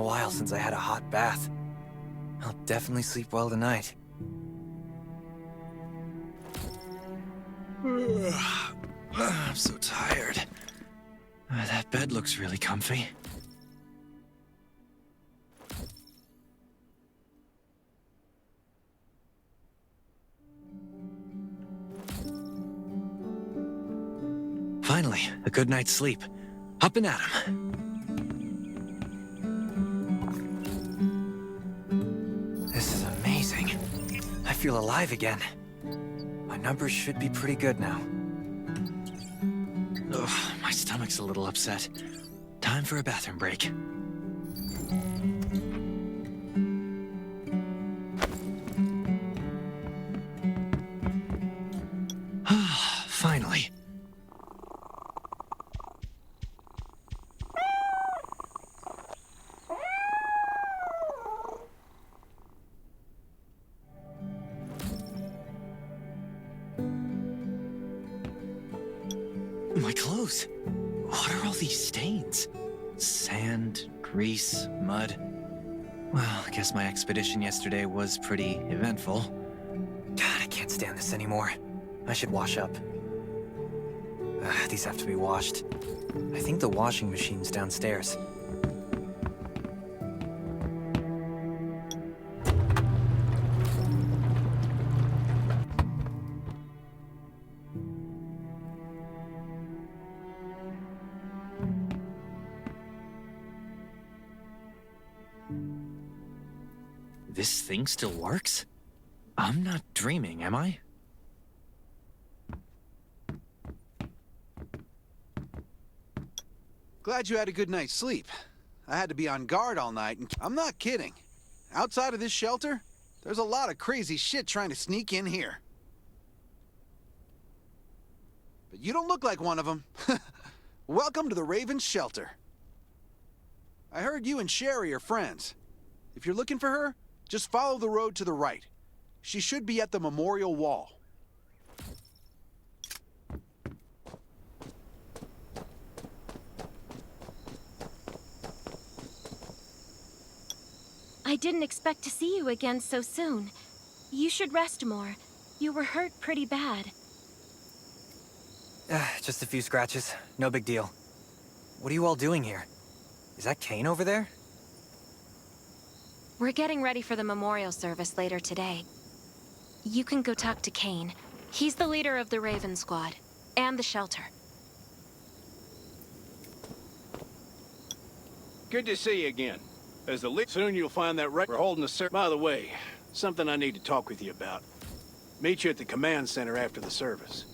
while since I had a hot bath. I'll definitely sleep well tonight. I'm so tired. That bed looks really comfy. Finally, a good night's sleep. Up and at 'em. This is amazing. I feel alive again. My numbers should be pretty good now. Ugh, my stomach's a little upset. Time for a bathroom break. Finally. My clothes. What are all these stains? Sand, grease, mud. Well, I guess my expedition yesterday was pretty eventful. God, I can't stand this anymore. I should wash up. These have to be washed. I think the washing machine's downstairs. This thing still works? I'm not dreaming, am I? Glad you had a good night's sleep. I had to be on guard all night, and I'm not kidding. Outside of this shelter, there's a lot of crazy shit trying to sneak in here. But you don't look like one of them. Welcome to the Raven's shelter. I heard you and Sherry are friends. If you're looking for her, just follow the road to the right. She should be at the memorial wall. I didn't expect to see you again so soon. You should rest more. You were hurt pretty bad. Just a few scratches. No big deal. What are you all doing here? Is that Kane over there? We're getting ready for the memorial service later today. You can go talk to Kane. He's the leader of the Raven Squad, and the shelter. Good to see you again. As the lead, soon you'll find that we're holding a service. By the way, something I need to talk with you about. Meet you at the command center after the service.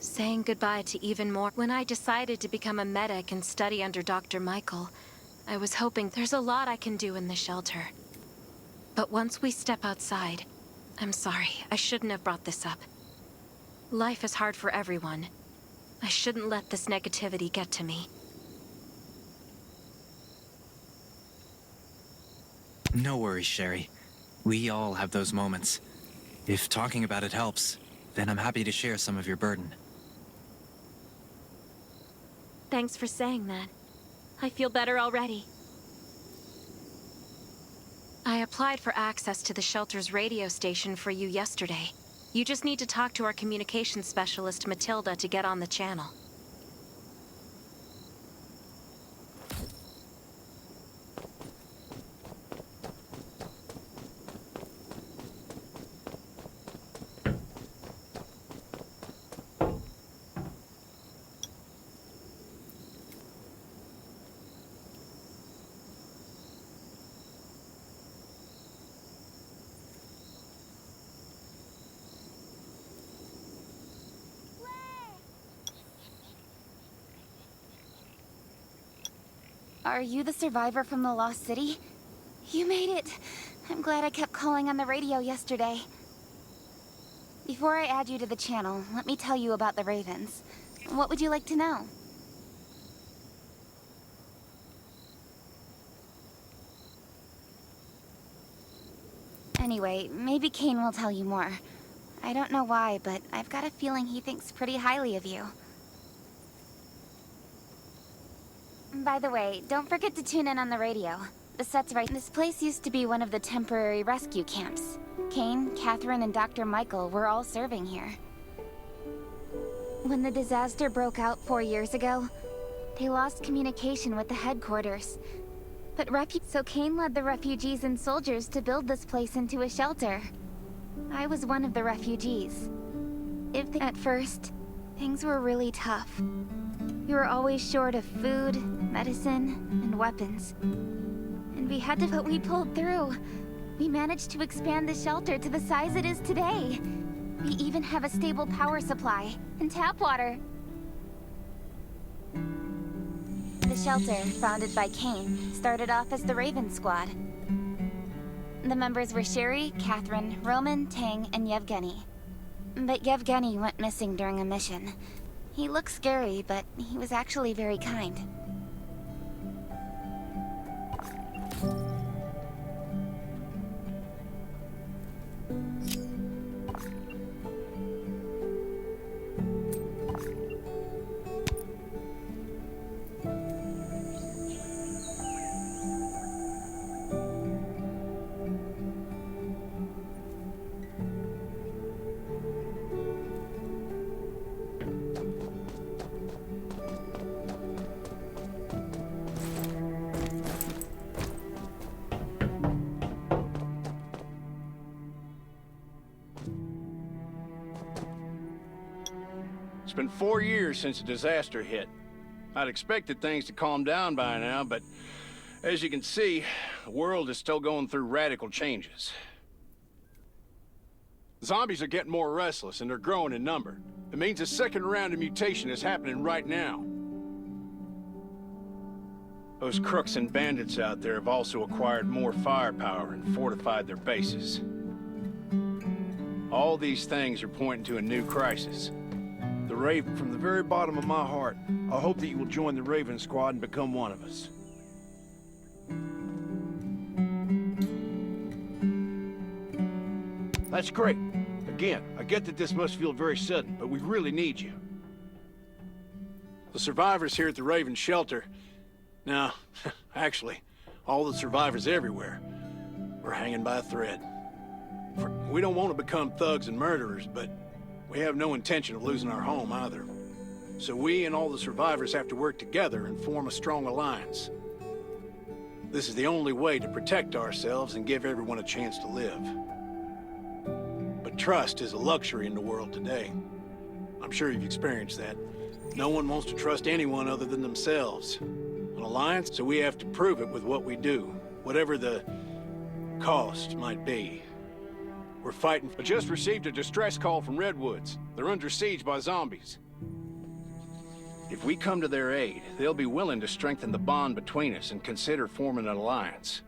Saying goodbye to even more. When I decided to become a medic and study under Dr. Michael, I was hoping there's a lot I can do in the shelter. But once we step outside, I'm sorry, I shouldn't have brought this up. Life is hard for everyone. I shouldn't let this negativity get to me. No worries, Sherry. We all have those moments. If talking about it helps, then I'm happy to share some of your burden. Thanks for saying that. I feel better already. I applied for access to the shelter's radio station for you yesterday. You just need to talk to our communications specialist, Matilda, to get on the channel. Are you the survivor from the Lost City? You made it! I'm glad I kept calling on the radio yesterday. Before I add you to the channel, let me tell you about the Ravens. What would you like to know? Anyway, maybe Kane will tell you more. I don't know why, but I've got a feeling he thinks pretty highly of you. By the way, don't forget to tune in on the radio. The set's right. This place used to be one of the temporary rescue camps. Kane, Catherine, and Dr. Michael were all serving here. When the disaster broke out 4 years ago, they lost communication with the headquarters. But so Kane led the refugees and soldiers to build this place into a shelter. I was one of the refugees. At first, things were really tough. We were always short of food, medicine, and weapons. And but we pulled through. We managed to expand the shelter to the size it is today. We even have a stable power supply and tap water. The shelter, founded by Kane, started off as the Raven Squad. The members were Sherry, Catherine, Roman, Tang, and Yevgeny. But Yevgeny went missing during a mission. He looked scary, but he was actually very kind. It's been 4 years since the disaster hit. I'd expected things to calm down by now, but as you can see, the world is still going through radical changes. Zombies are getting more restless, and they're growing in number. It means a second round of mutation is happening right now. Those crooks and bandits out there have also acquired more firepower and fortified their bases. All these things are pointing to a new crisis. The Raven, from the very bottom of my heart, I hope that you will join the Raven Squad and become one of us. That's great. Again, I get that this must feel very sudden, but we really need you. The survivors here at the Raven Shelter... No, actually, all the survivors everywhere. We're hanging by a thread. We don't want to become thugs and murderers, but we have no intention of losing our home either. So we and all the survivors have to work together and form a strong alliance. This is the only way to protect ourselves and give everyone a chance to live. But trust is a luxury in the world today. I'm sure you've experienced that. No one wants to trust anyone other than themselves. An alliance, so we have to prove it with what we do, whatever the cost might be. We're fighting. I just received a distress call from Redwoods. They're under siege by zombies. If we come to their aid, they'll be willing to strengthen the bond between us and consider forming an alliance.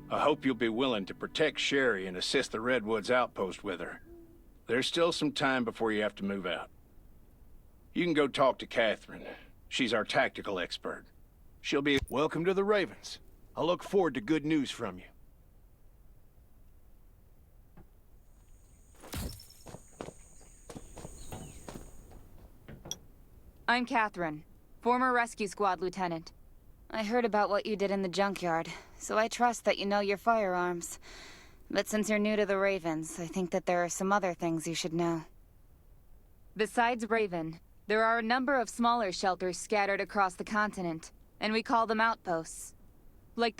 I hope you'll be willing to protect Sherry and assist the Redwoods outpost with her. There's still some time before you have to move out. You can go talk to Catherine. She's our tactical expert. She'll be... Welcome to the Ravens. I look forward to good news from you. I'm Catherine, former rescue squad lieutenant. I heard about what you did in the junkyard, so I trust that you know your firearms. But since you're new to the Ravens, I think that there are some other things you should know. Besides Raven, there are a number of smaller shelters scattered across the continent, and we call them outposts.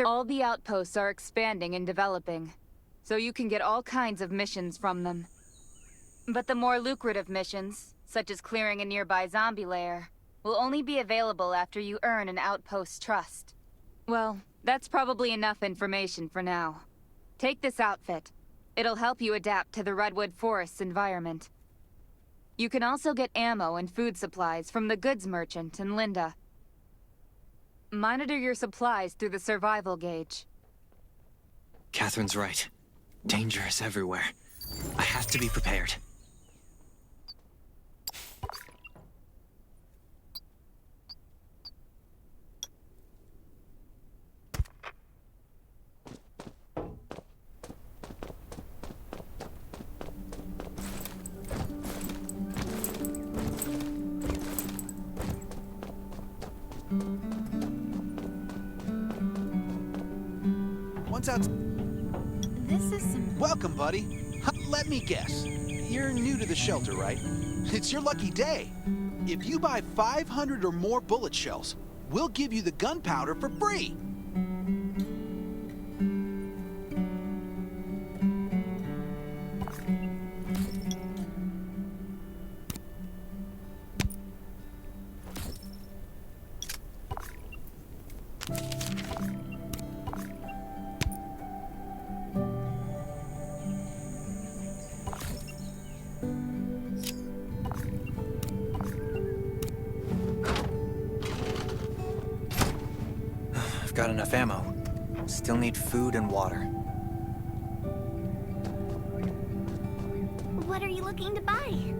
All the outposts are expanding and developing, so you can get all kinds of missions from them. But the more lucrative missions, such as clearing a nearby zombie lair, will only be available after you earn an outpost's trust. Well, that's probably enough information for now. Take this outfit. It'll help you adapt to the Redwood Forest's environment. You can also get ammo and food supplies from the goods merchant and Linda. Monitor your supplies through the survival gauge. Catherine's right. Danger is everywhere. I have to be prepared. Once out. This is some... Welcome, buddy. Let me guess. You're new to the shelter, right? It's your lucky day. If you buy 500 or more bullet shells, we'll give you the gunpowder for free. I've got enough ammo. Still need food and water. What are you looking to buy?